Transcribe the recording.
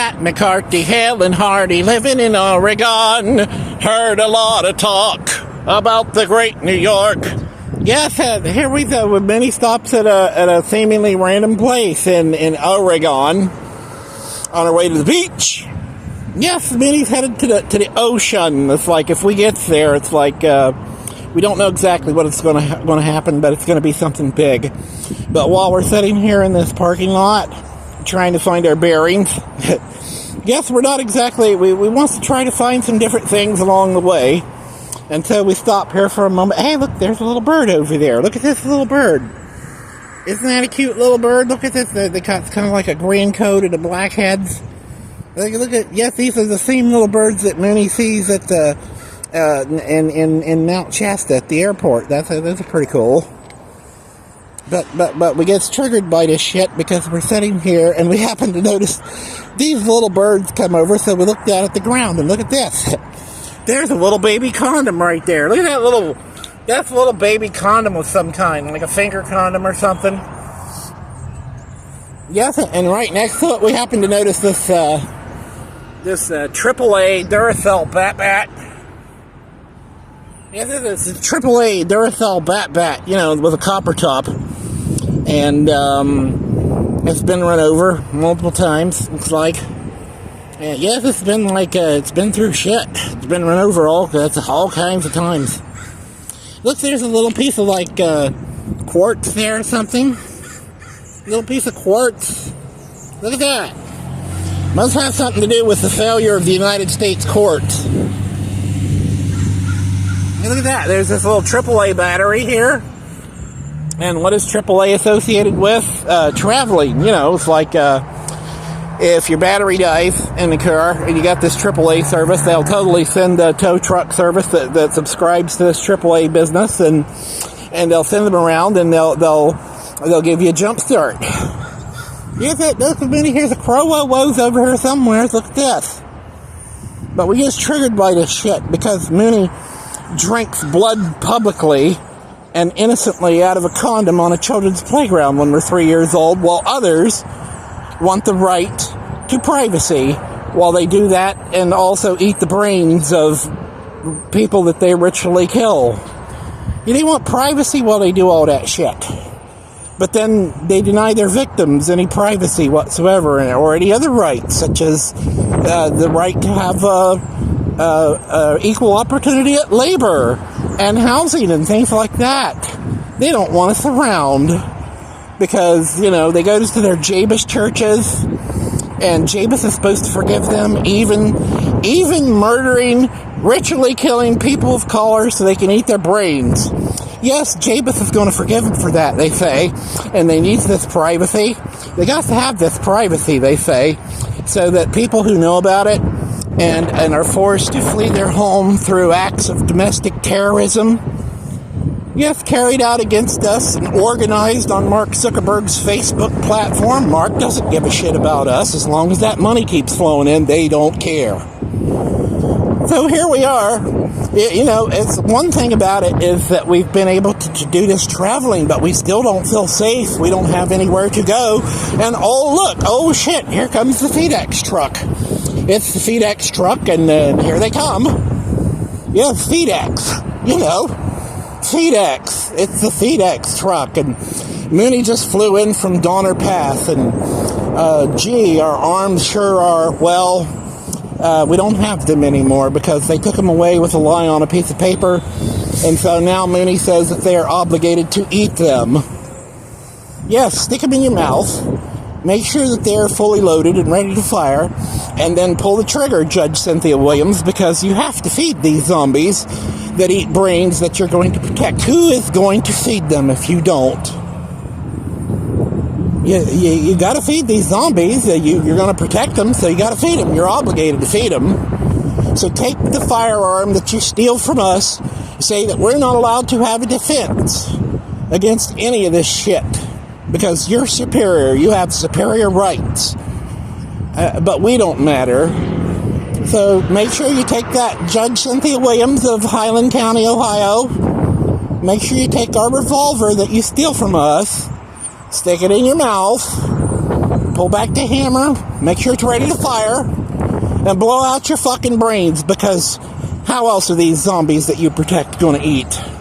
Pat McCarthy, Helen Hardy, living in Oregon. Heard a lot of talk about the great New York. Yes, here we go with many stops at a seemingly random place in Oregon on our way to the beach. Yes, Minnie's headed to the ocean. It's like if we get there, it's like we don't know exactly what it's going to happen, but it's going to be something big. But while we're sitting here in this parking lot, trying to find our bearings, yes, we're not exactly. We want to try to find some different things along the way until we stop here for a moment. Hey, look, there's a little bird over there. Look at this little bird. Isn't that a cute little bird? Look at this. It's kind of like a green coat and a black heads. Look at, yes, these are the same little birds that Mooney sees at the in Mount Shasta at the airport. That's pretty cool. But we get triggered by this shit because we're sitting here and we happen to notice these little birds come over. So we look down at the ground and look at this. There's a little baby condom right there. Look at that's a little baby condom of some kind, like a finger condom or something. Yes, and right next to it we happen to notice this AAA Duracell Bat. Yeah, this is AAA Duracell Bat, with a copper top. And it's been run over multiple times, looks like. And yes, it's been through shit. It's been run over all kinds of times. Look, there's a little piece of quartz there or something. Little piece of quartz. Look at that. Must have something to do with the failure of the United States courts. Hey, look at that. There's this little AAA battery here. And what is AAA associated with? Traveling. It's like if your battery dies in the car and you got this AAA service, they'll totally send a tow truck service that subscribes to this AAA business, and they'll send them around and they'll give you a jump start. Here's a crow woes over here somewhere. Look at this. But we get triggered by this shit because Mooney drinks blood publicly and innocently out of a condom on a children's playground when we're 3 years old, while others want the right to privacy while they do that and also eat the brains of people that they ritually kill. They want privacy while they do all that shit. But then they deny their victims any privacy whatsoever or any other rights, such as the right to have equal opportunity at labor and housing and things like that. They don't want us around because, they go to their Jebus churches and Jebus is supposed to forgive them even murdering, ritually killing people of color so they can eat their brains. Yes, Jebus is going to forgive them for that, they say, and they need this privacy. They got to have this privacy, they say, so that people who know about it and are forced to flee their home through acts of domestic terrorism, yes, carried out against us and organized on Mark Zuckerberg's Facebook platform. Mark doesn't give a shit about us. As long as that money keeps flowing in, they don't care. So here we are. It's one thing about it is that we've been able to do this traveling, but we still don't feel safe. We don't have anywhere to go. And oh shit, here comes the FedEx truck. It's the FedEx truck, and here they come. Yes, FedEx. FedEx. It's the FedEx truck, and Mooney just flew in from Donner Pass, and our arms sure are, we don't have them anymore because they took them away with a lie on a piece of paper, and so now Mooney says that they are obligated to eat them. Yes, stick them in your mouth, make sure that they are fully loaded and ready to fire, and then pull the trigger, Judge Cynthia Williams, because you have to feed these zombies that eat brains that you're going to protect. Who is going to feed them if you don't? You got to feed these zombies. You're going to protect them, so you got to feed them. You're obligated to feed them. So take the firearm that you steal from us, say that we're not allowed to have a defense against any of this shit because you're superior. You have superior rights. But we don't matter. So make sure you take that, Judge Cynthia Williams of Highland County, Ohio. Make sure you take our revolver that you steal from us, stick it in your mouth, pull back the hammer, make sure it's ready to fire, and blow out your fucking brains, because how else are these zombies that you protect going to eat?